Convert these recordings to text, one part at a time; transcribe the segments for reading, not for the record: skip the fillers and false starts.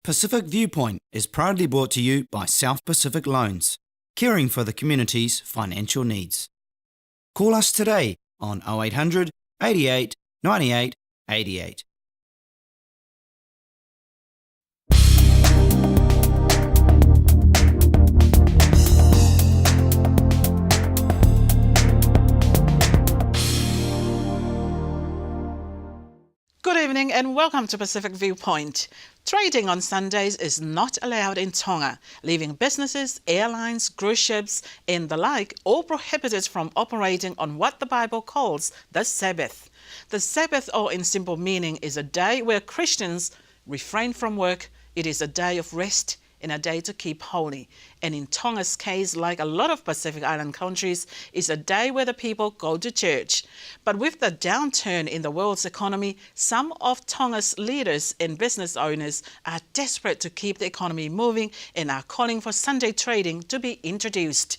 Pacific Viewpoint is proudly brought to you by South Pacific Loans, caring for the community's financial needs. Call us today on 0800 88 98 88. Good evening and welcome to Pacific Viewpoint. Trading on Sundays is not allowed in Tonga, leaving businesses, airlines, cruise ships and the like all prohibited from operating on what the Bible calls the Sabbath. The Sabbath, or in simple meaning, is a day where Christians refrain from work. It is a day of rest and a day to keep holy. And in Tonga's case, like a lot of Pacific Island countries, it's a day where the people go to church. But with the downturn in the world's economy, some of Tonga's leaders and business owners are desperate to keep the economy moving and are calling for Sunday trading to be introduced.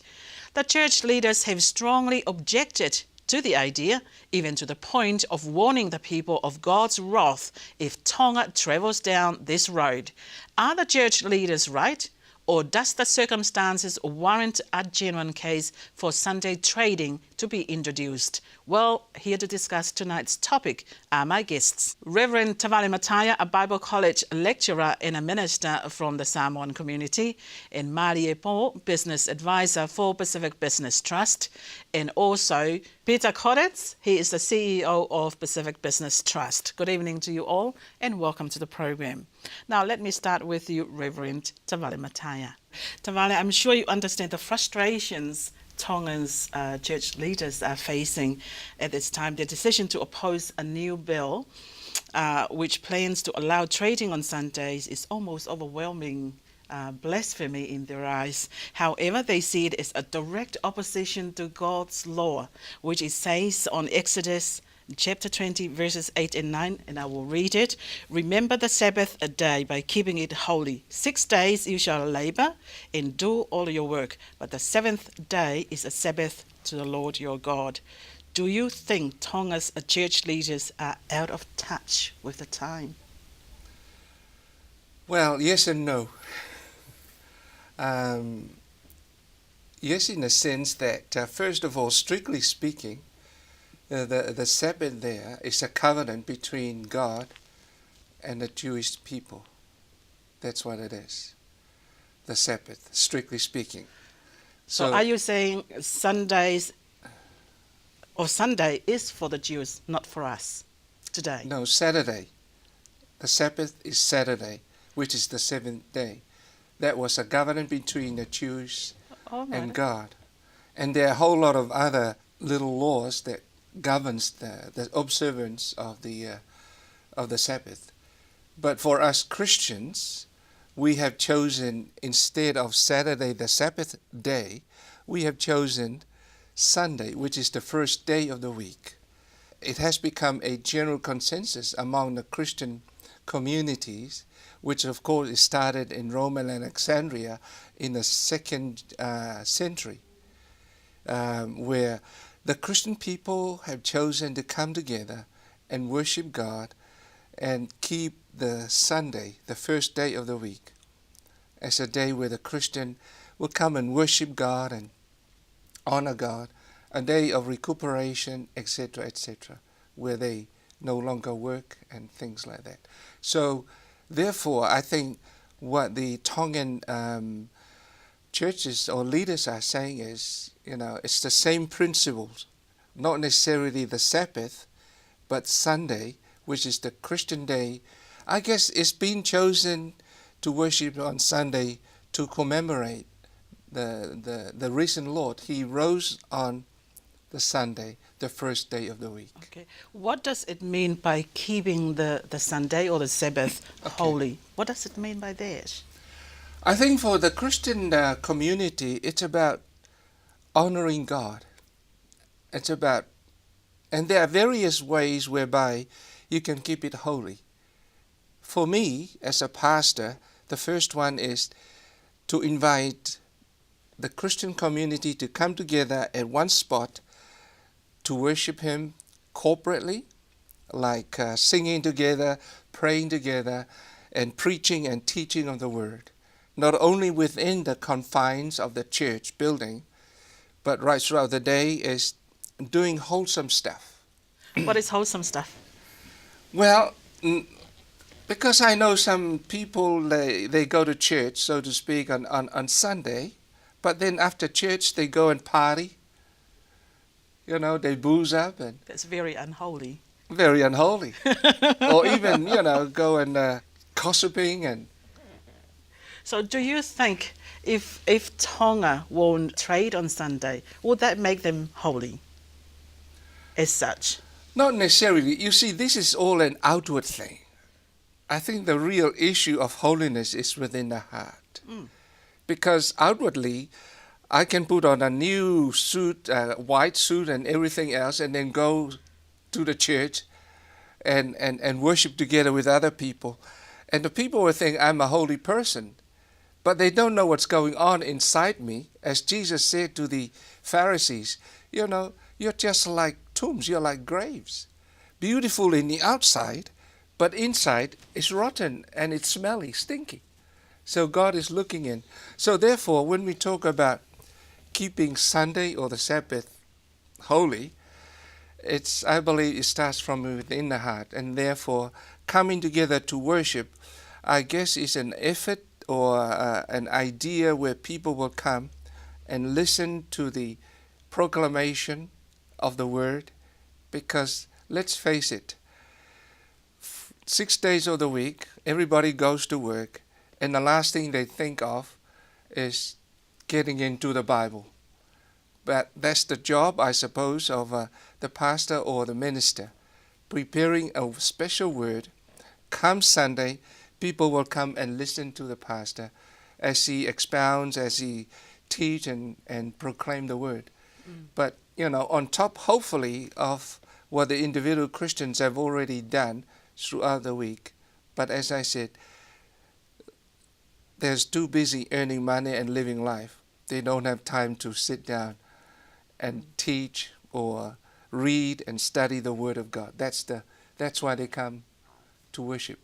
The church leaders have strongly objected to the idea, even to the point of warning the people of God's wrath if Tonga travels down this road. Are the church leaders right? Or does the circumstances warrant a genuine case for Sunday trading to be introduced? Well, here to discuss tonight's topic are my guests. Reverend Tavale Mataya, a Bible College lecturer and a minister from the Samoan community, and Marie Po, business advisor for Pacific Business Trust, and also Peter Koretz, he is the CEO of Pacific Business Trust. Good evening to you all and welcome to the program. Now, let me start with you, Reverend Tavale Mataya. Tavale, I'm sure you understand the frustrations Tongan's church leaders are facing at this time. Their decision to oppose a new bill which plans to allow trading on Sundays is almost overwhelming blasphemy in their eyes. However, they see it as a direct opposition to God's law, which it says on Exodus chapter 20, verses 8 and 9, and I will read it. Remember the Sabbath a day by keeping it holy. 6 days you shall labor and do all your work, but the seventh day is a Sabbath to the Lord your God. Do you think Tonga's church leaders are out of touch with the time? Well, yes and no. Yes, in the sense that, first of all, strictly speaking, the Sabbath there is a covenant between God and the Jewish people. That's what it is. The Sabbath, strictly speaking. So are you saying Sundays or Sunday is for the Jews, not for us today? No, Saturday. The Sabbath is Saturday, which is the seventh day. That was a covenant between the Jews and God. And there are a whole lot of other little laws that governs the observance of the Sabbath. But for us Christians, we have chosen, instead of Saturday, the Sabbath day, we have chosen Sunday, which is the first day of the week. It has become a general consensus among the Christian communities, which of course started in Rome and Alexandria in the 2nd century, where the Christian people have chosen to come together and worship God and keep the Sunday, the first day of the week, as a day where the Christian will come and worship God and honor God, a day of recuperation, etc., etc., where they no longer work and things like that. So, therefore, I think what the Tongan churches or leaders are saying is, it's the same principles, not necessarily the Sabbath, but Sunday, which is the Christian day. I guess it's been chosen to worship on Sunday to commemorate the risen Lord. He rose on the Sunday, the first day of the week. Okay. What does it mean by keeping the Sunday or the Sabbath holy? What does it mean by that? I think for the Christian community, it's about honoring God. It's about, and there are various ways whereby you can keep it holy. For me, as a pastor, the first one is to invite the Christian community to come together at one spot to worship Him corporately, like singing together, praying together, and preaching and teaching of the Word, not only within the confines of the church building, but right throughout the day is doing wholesome stuff. What is wholesome stuff? Well, because I know some people, they go to church, so to speak, on Sunday, but then after church they go and party. You know, they booze up and... That's very unholy. Very unholy. Or even, go and gossiping and... So do you think if Tonga won't trade on Sunday, would that make them holy as such? Not necessarily. You see, this is all an outward thing. I think the real issue of holiness is within the heart. Because outwardly, I can put on a new suit, white suit and everything else, and then go to the church and worship together with other people. And the people will think I'm a holy person. But they don't know what's going on inside me. As Jesus said to the Pharisees, you're just like tombs, you're like graves. Beautiful in the outside, but inside it's rotten and it's smelly, stinky. So God is looking in. So therefore, when we talk about keeping Sunday or the Sabbath holy, I believe it starts from within the heart. And therefore, coming together to worship, I guess, is an effort or an idea where people will come and listen to the proclamation of the Word, because let's face it, 6 days of the week, everybody goes to work, and the last thing they think of is getting into the Bible. But that's the job, I suppose, of the pastor or the minister, preparing a special word. Come Sunday, people will come and listen to the pastor as he expounds, as he teach and proclaim the word. But, on top, hopefully, of what the individual Christians have already done throughout the week. But as I said, they're too busy earning money and living life. They don't have time to sit down and teach or read and study the Word of God. That's why they come to worship.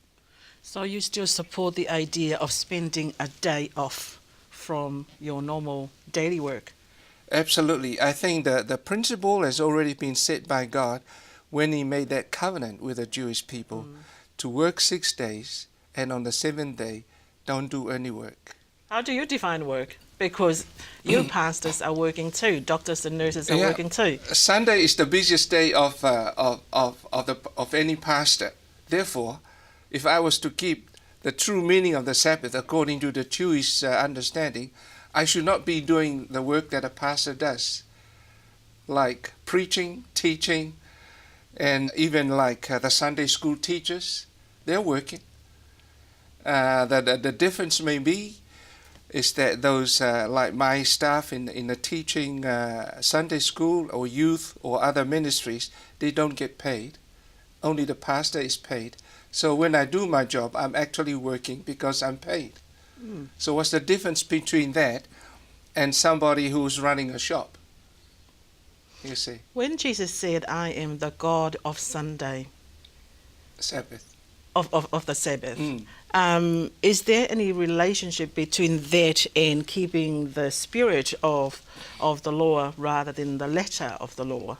So you still support the idea of spending a day off from your normal daily work? Absolutely. I think the principle has already been set by God when He made that covenant with the Jewish people to work 6 days, and on the 7th day, don't do any work. How do you define work? Because you pastors are working too, doctors and nurses are working too. Sunday is the busiest day of any pastor. Therefore, if I was to keep the true meaning of the Sabbath according to the Jewish understanding, I should not be doing the work that a pastor does, like preaching, teaching, and even like the Sunday school teachers. They're working. The difference may be is that those like my staff in the teaching Sunday school or youth or other ministries, they don't get paid. Only the pastor is paid. So when I do my job, I'm actually working because I'm paid. So what's the difference between that and somebody who's running a shop? You see. When Jesus said, I am the God of Sunday, Sabbath. Of the Sabbath, is there any relationship between that and keeping the spirit of the law rather than the letter of the law?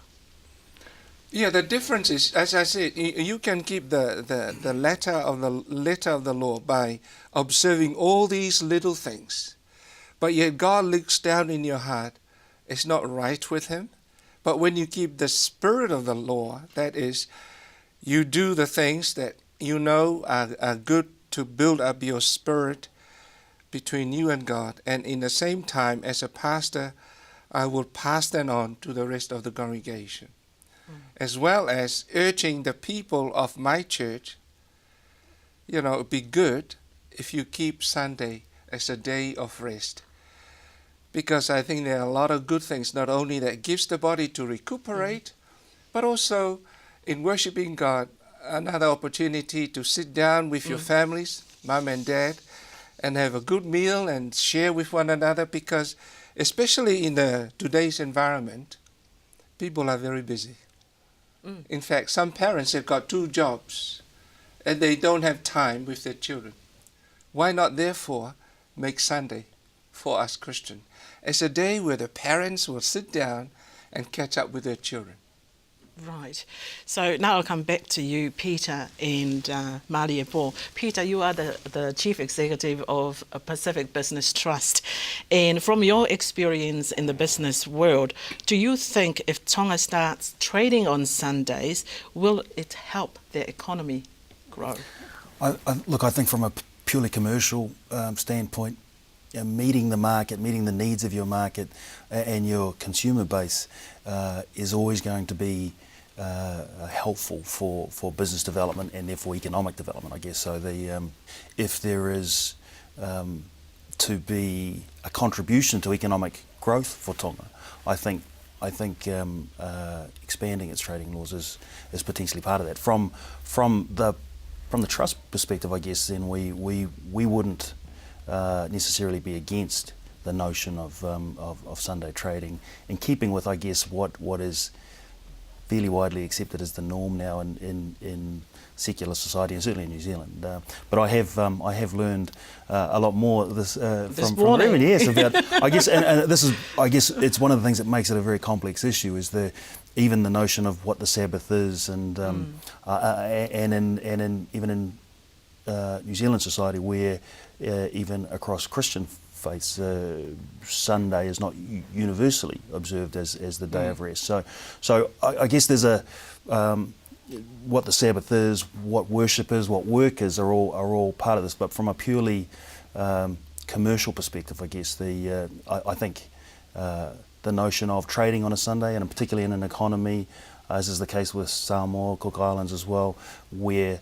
Yeah, the difference is, as I said, you can keep the letter of the law by observing all these little things, but yet God looks down in your heart. It's not right with Him. But when you keep the spirit of the law, that is, you do the things that you know are good to build up your spirit between you and God, and in the same time, as a pastor, I will pass that on to the rest of the congregation, as well as urging the people of my church, it'd be good if you keep Sunday as a day of rest. Because I think there are a lot of good things, not only that gives the body to recuperate, but also in worshiping God, another opportunity to sit down with your families, mom and dad, and have a good meal and share with one another, because especially in today's environment, people are very busy. In fact, some parents have got 2 jobs and they don't have time with their children. Why not, therefore, make Sunday for us Christians as a day where the parents will sit down and catch up with their children? Right. So now I'll come back to you, Peter and Malia Paul. Peter, you are the Chief Executive of Pacific Business Trust. And from your experience in the business world, do you think if Tonga starts trading on Sundays, will it help their economy grow? Look, I think from a purely commercial standpoint, meeting the market, meeting the needs of your market and your consumer base is always going to be helpful for business development and therefore economic development, I guess. So if there is to be a contribution to economic growth for Tonga, I think expanding its trading laws is potentially part of that. From the trust perspective, I guess, then we wouldn't necessarily be against the notion of Sunday trading, in keeping with, I guess, what is fairly widely accepted as the norm now in secular society, and certainly in New Zealand. But I have learned a lot more from Raymond, yes, about I guess, and this is, I guess, it's one of the things that makes it a very complex issue, is even the notion of what the Sabbath is, and even in New Zealand society, where even across Christian faiths, Sunday is not universally observed as the day of rest. So I guess there's what the Sabbath is, what worship is, what work is, are all part of this. But from a purely commercial perspective, I guess I think the notion of trading on a Sunday, and particularly in an economy, as is the case with Samoa, Cook Islands as well, where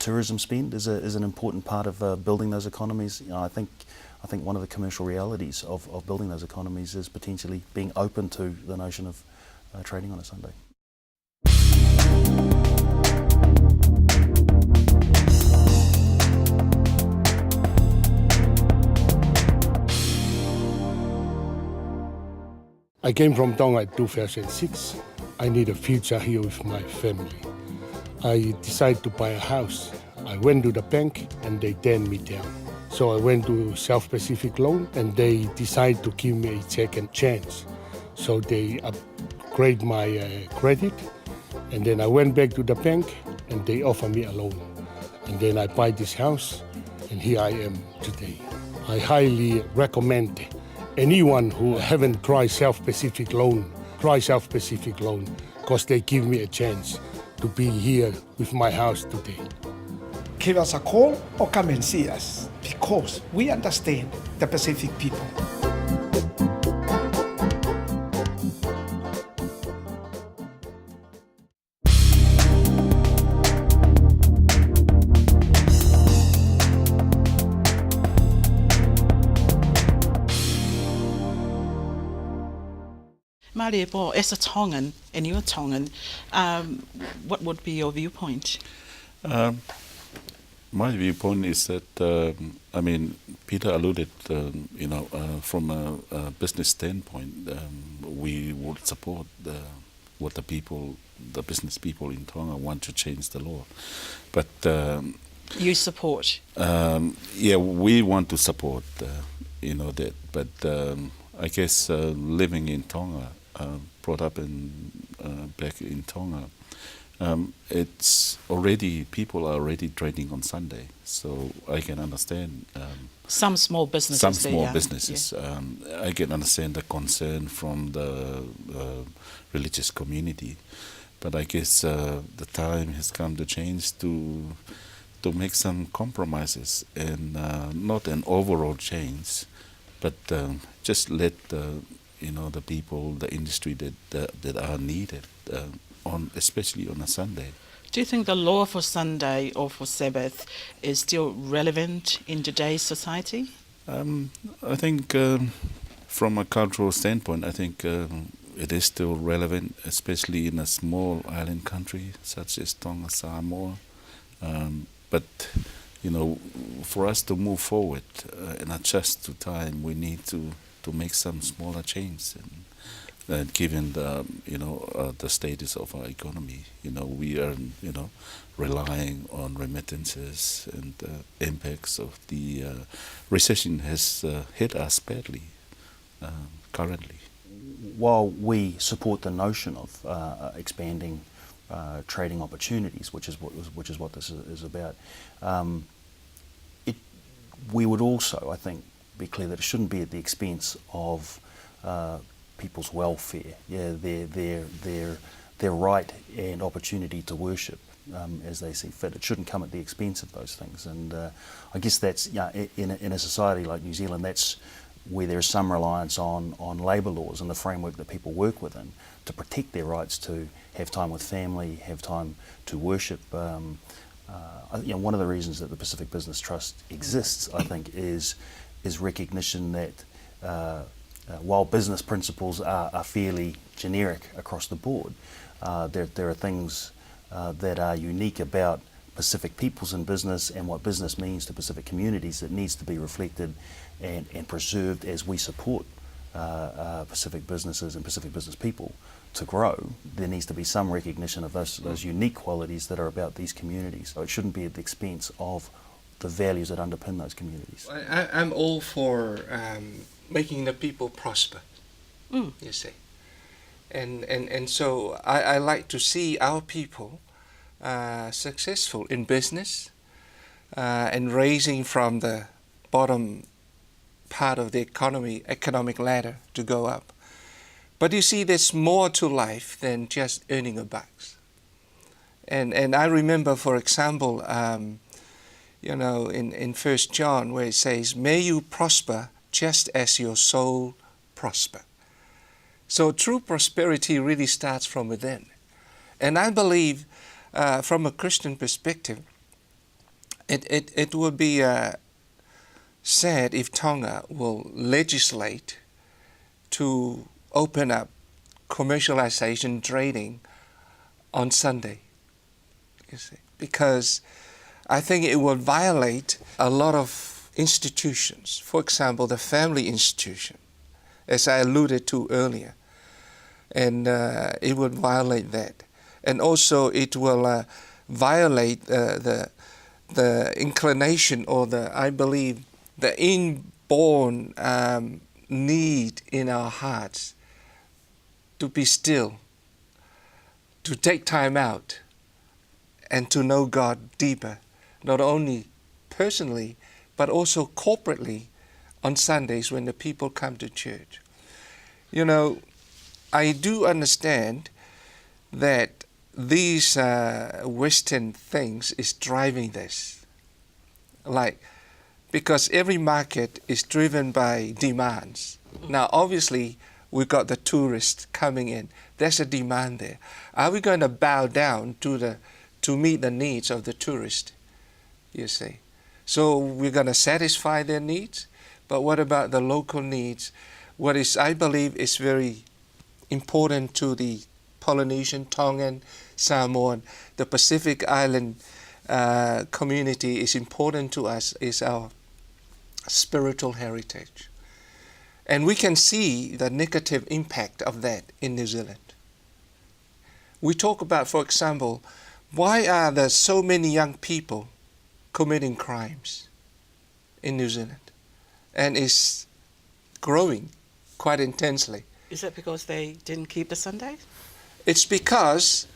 tourism spend is an important part of building those economies. I think one of the commercial realities of building those economies is potentially being open to the notion of trading on a Sunday. I came from Tonga in 2006. I need a future here with my family. I decided to buy a house. I went to the bank and they turned me down. So I went to South Pacific Loan and they decided to give me a second chance. So they upgrade my credit, and then I went back to the bank and they offered me a loan. And then I buy this house and here I am today. I highly recommend anyone who haven't tried South Pacific Loan, try South Pacific Loan, because they give me a chance to be here with my house today. Give us a call or come and see us, because we understand the Pacific people. Malia Paul, as a Tongan, and you're Tongan, what would be your viewpoint? My viewpoint is that, Peter alluded, from a business standpoint, we would support what the business people in Tonga want to change the law. But you support? Yeah, we want to support, that. But I guess living in Tonga, brought up back in Tonga, people are already trading on Sunday, so I can understand some small businesses. I can understand the concern from the religious community, but I guess the time has come to change, to make some compromises, and not an overall change, but just let the people, the industry that are needed, especially on a Sunday. Do you think the law for Sunday or for Sabbath is still relevant in today's society? I think from a cultural standpoint, I think it is still relevant, especially in a small island country such as Tonga, Samoa. But for us to move forward and adjust to time, we need to make some smaller changes. And given the the status of our economy. We are relying on remittances, and the impacts of the recession has hit us badly currently. While we support the notion of expanding trading opportunities, which is what this is about, we would also, I think, be clear that it shouldn't be at the expense of people's welfare, their right and opportunity to worship as they see fit. It shouldn't come at the expense of those things. And I guess that's, in a society like New Zealand, that's where there's some reliance on labour laws and the framework that people work within to protect their rights to have time with family, have time to worship. One of the reasons that the Pacific Business Trust exists, I think, is recognition that while business principles are fairly generic across the board, there are things that are unique about Pacific peoples in business and what business means to Pacific communities that needs to be reflected and preserved as we support Pacific businesses and Pacific business people to grow. There needs to be some recognition of those unique qualities that are about these communities. So it shouldn't be at the expense of the values that underpin those communities. I'm all for making the people prosper, you see. And so I like to see our people successful in business and raising from the bottom part of the economic ladder to go up. But you see, there's more to life than just earning a bucks. And I remember, for example, in 1 John, where it says, "May you prosper just as your soul prosper." So true prosperity really starts from within. And I believe, from a Christian perspective, it would be sad if Tonga will legislate to open up commercialization trading on Sunday, you see, because I think it will violate a lot of institutions. For example, the family institution, as I alluded to earlier, and it would violate that. And also it will violate the inclination or I believe, the inborn need in our hearts to be still, to take time out, and to know God deeper, not only personally, but also corporately on Sundays when the people come to church. I do understand that these Western things is driving this. Because every market is driven by demands. Now, obviously, we've got the tourists coming in. There's a demand there. Are we going to bow down to meet the needs of the tourist? You see. So we're going to satisfy their needs, but what about the local needs? What is, I believe, is very important to the Polynesian, Tongan, Samoan, the Pacific Island community is important to us, is our spiritual heritage. And we can see the negative impact of that in New Zealand. We talk about, for example, why are there so many young people committing crimes in New Zealand? And it's growing quite intensely. Is that because they didn't keep the Sundays? It's because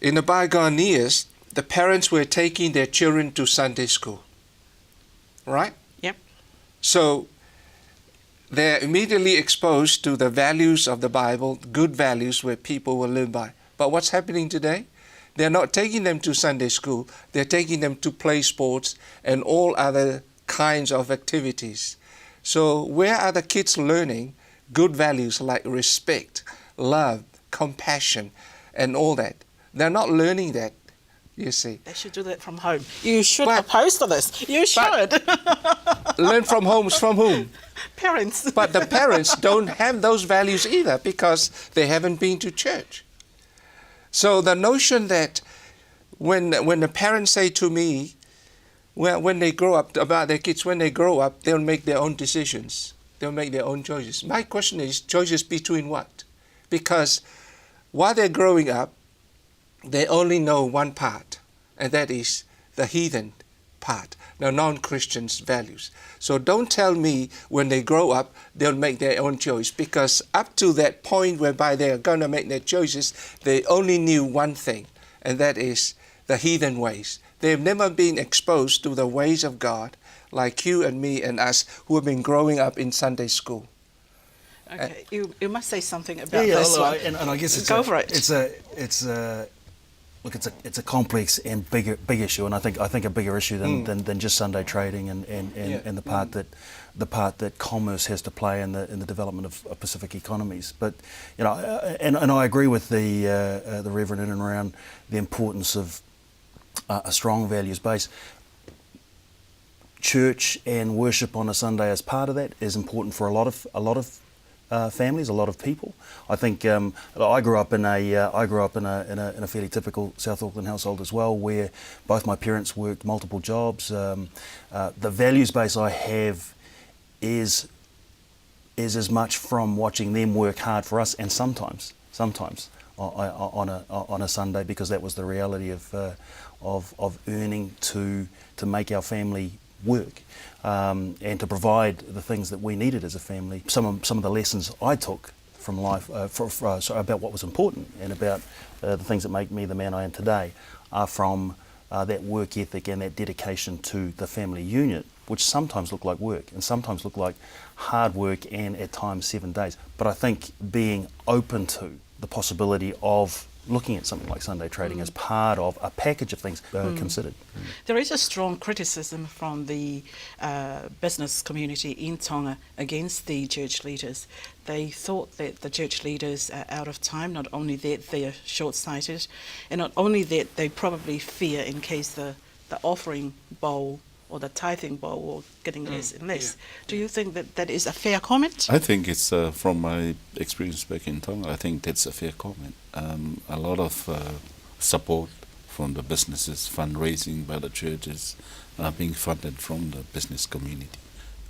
in the bygone years, the parents were taking their children to Sunday school, right? Yep. So they're immediately exposed to the values of the Bible, good values where people will live by. But what's happening today? They're not taking them to Sunday school. They're taking them to play sports and all other kinds of activities. So where are the kids learning good values like respect, love, compassion, and all that? They're not learning that, you see. They should do that from home. You should oppose to this. You should. Learn from homes from whom? Parents. But the parents don't have those values either because they haven't been to church. So the notion that when the parents say to me, when they grow up, about their kids, when they grow up, they'll make their own decisions. they'll make their own choices. My question is, choices between what? Because while they're growing up, they only know one part, and that is the heathen part, the non-Christians' values. So don't tell me when they grow up, they'll make their own choice, because up to that point whereby they are going to make their choices, they only knew one thing, and that is the heathen ways. They've never been exposed to the ways of God like you and me and us who have been growing up in Sunday school. Okay, you must say something about this one. And I guess it's a complex and big issue, and I think a bigger issue than just Sunday trading and the part that commerce has to play in the development of Pacific economies. But and I agree with the Reverend in and around the importance of a strong values base. Church and worship on a Sunday as part of that is important for a lot of families, a lot of people. I think I grew up in a fairly typical South Auckland household as well, where both my parents worked multiple jobs. The values base I have is as much from watching them work hard for us, and sometimes on a Sunday, because that was the reality of earning to make our family work, and to provide the things that we needed as a family. Some of the lessons I took from life about what was important and about the things that make me the man I am today are from that work ethic and that dedication to the family unit, which sometimes look like work and sometimes look like hard work and at times 7 days. But I think being open to the possibility of looking at something like Sunday trading as part of a package of things considered. There is a strong criticism from the business community in Tonga against the church leaders. They thought that the church leaders are out of time, not only that they are short-sighted, and not only that they probably fear in case the offering bowl or the tithing bowl will getting less and less. Yeah. Do you think that is a fair comment? I think it's, from my experience back in Tonga, I think that's a fair comment. A lot of support from the businesses, fundraising by the churches are being funded from the business community.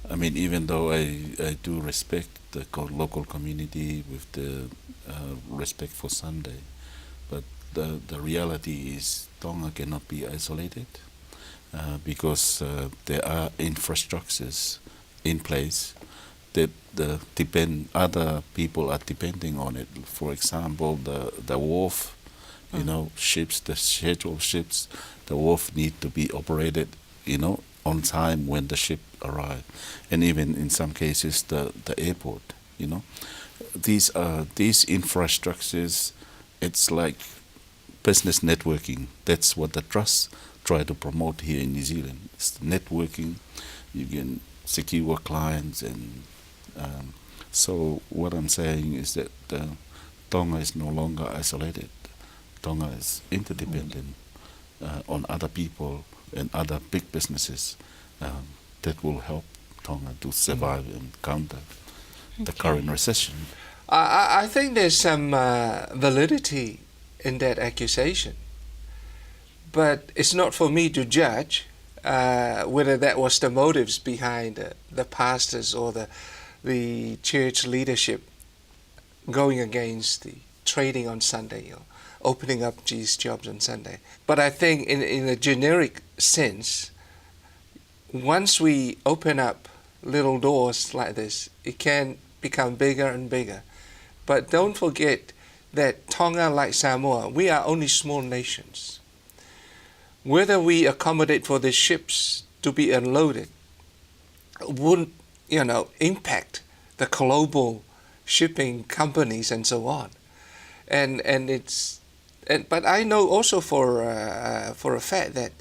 I mean, even though I do respect the local community with the respect for Sunday, but the reality is Tonga cannot be isolated. Because there are infrastructures in place that other people are depending on it. For example, the wharf, ships, the scheduled ships, the wharf need to be operated, on time when the ship arrive, and even in some cases the airport. These infrastructures. It's like business networking. That's what the trust try to promote here in New Zealand. It's networking. You can secure clients, and so what I'm saying is that Tonga is no longer isolated. Tonga is interdependent on other people and other big businesses that will help Tonga to survive and counter the current recession. I think there's some validity in that accusation. But it's not for me to judge whether that was the motives behind the pastors or the church leadership going against the trading on Sunday or opening up these jobs on Sunday. But I think in a generic sense, once we open up little doors like this, it can become bigger and bigger. But don't forget that Tonga, like Samoa, we are only small nations. Whether we accommodate for the ships to be unloaded wouldn't, impact the global shipping companies and so on. But I know also for a fact that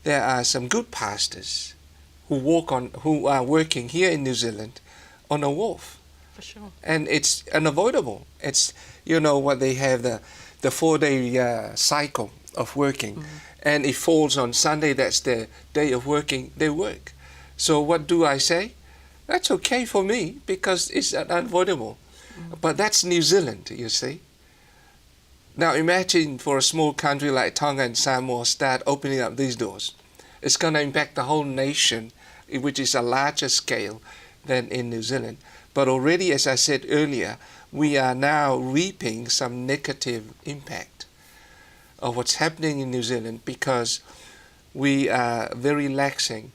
there are some good pastors who are working here in New Zealand on a wharf. For sure. And it's unavoidable. It's what they have the 4-day cycle of working. Mm-hmm. And it falls on Sunday, that's their day of working, they work. So what do I say? That's okay for me because it's unavoidable. But that's New Zealand, you see. Now imagine for a small country like Tonga and Samoa start opening up these doors. It's going to impact the whole nation, which is a larger scale than in New Zealand. But already, as I said earlier, we are now reaping some negative impact of what's happening in New Zealand because we are very laxing.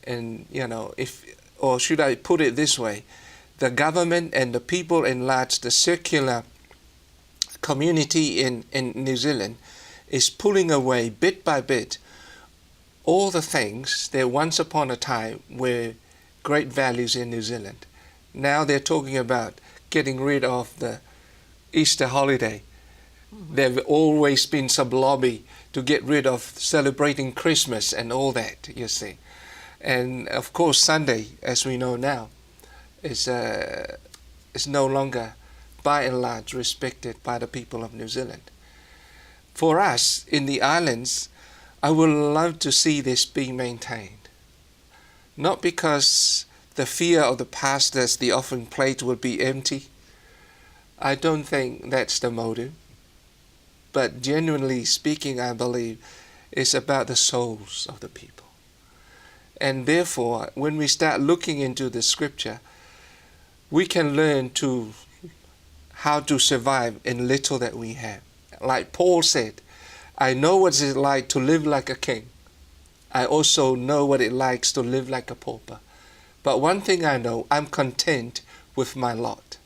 And, or should I put it this way, the government and the people in large, the secular community in New Zealand is pulling away bit by bit all the things that once upon a time were great values in New Zealand. Now they're talking about getting rid of the Easter holiday. There've always been some lobby to get rid of celebrating Christmas and all that, you see. And of course Sunday, as we know now, is no longer by and large respected by the people of New Zealand. For us in the islands, I would love to see this being maintained. Not because the fear of the pastors, the offering plate will be empty. I don't think that's the motive. But genuinely speaking, I believe it's about the souls of the people. And therefore, when we start looking into the scripture, we can learn how to survive in little that we have. Like Paul said, I know what it's like to live like a king. I also know what it likes to live like a pauper. But one thing I know, I'm content with my lot.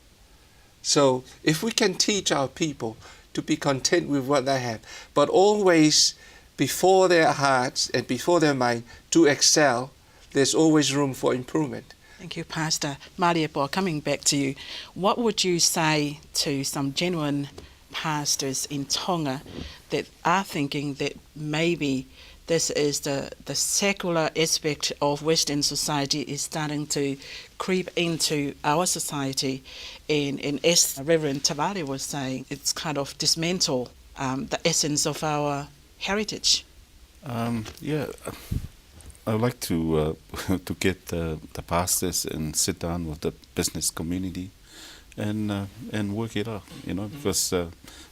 So if we can teach our people to be content with what they have, but always before their hearts and before their mind to excel, there's always room for improvement. Thank you, Pastor. Mariapo, coming back to you, what would you say to some genuine pastors in Tonga that are thinking that maybe this is the secular aspect of Western society is starting to creep into our society, and as Reverend Tavare was saying, it's kind of dismantle the essence of our heritage? I would like to get the pastors and sit down with the business community and work it out, because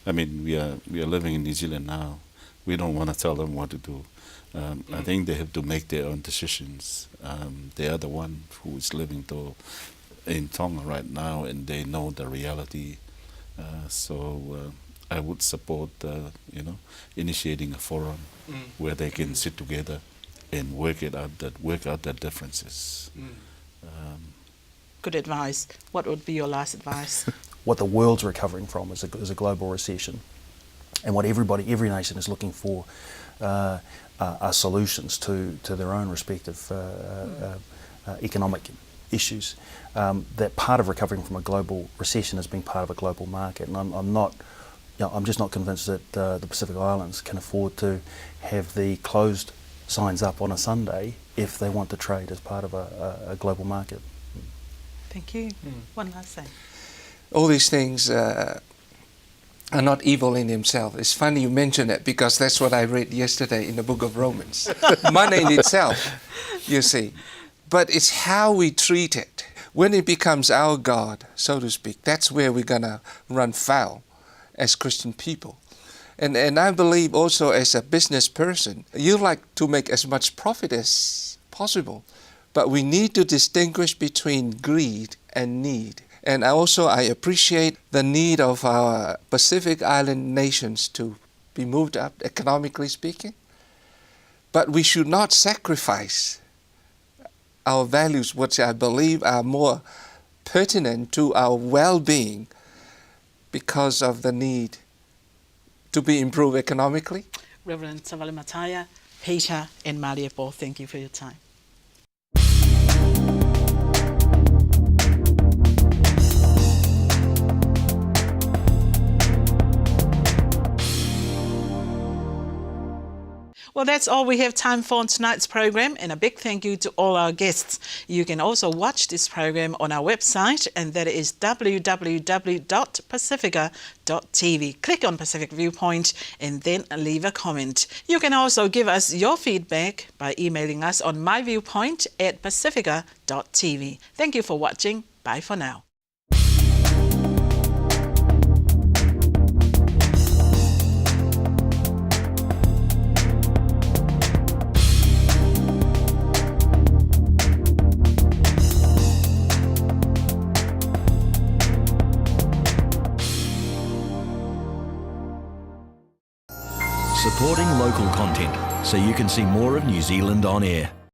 we are living in New Zealand now. We don't want to tell them what to do. I think they have to make their own decisions. They are the one who is living in Tonga right now, and they know the reality. So I would support, initiating a forum where they can sit together and work out the differences. Good advice. What would be your last advice? What the world's recovering from is a global recession, and what every nation is looking for are solutions to their own respective economic issues. That part of recovering from a global recession has been part of a global market, and I'm just not convinced that the Pacific Islands can afford to have the closed signs up on a Sunday if they want to trade as part of a global market. Thank you. One last thing. All these things are not evil in themselves. It's funny you mention it because that's what I read yesterday in the book of Romans. Money in itself, you see. But it's how we treat it. When it becomes our God, so to speak, that's where we're going to run foul as Christian people. And I believe also as a business person, you like to make as much profit as possible. But we need to distinguish between greed and need. And I appreciate the need of our Pacific Island nations to be moved up, economically speaking. But we should not sacrifice our values, which I believe are more pertinent to our well-being, because of the need to be improved economically. Reverend Savale Mataya, Peter and Mariapo, thank you for your time. Well, that's all we have time for on tonight's program, and a big thank you to all our guests. You can also watch this program on our website, and that is www.pacifica.tv. Click on Pacific Viewpoint and then leave a comment. You can also give us your feedback by emailing us on myviewpoint@pacifica.tv. Thank you for watching. Bye for now. so you can see more of New Zealand on air.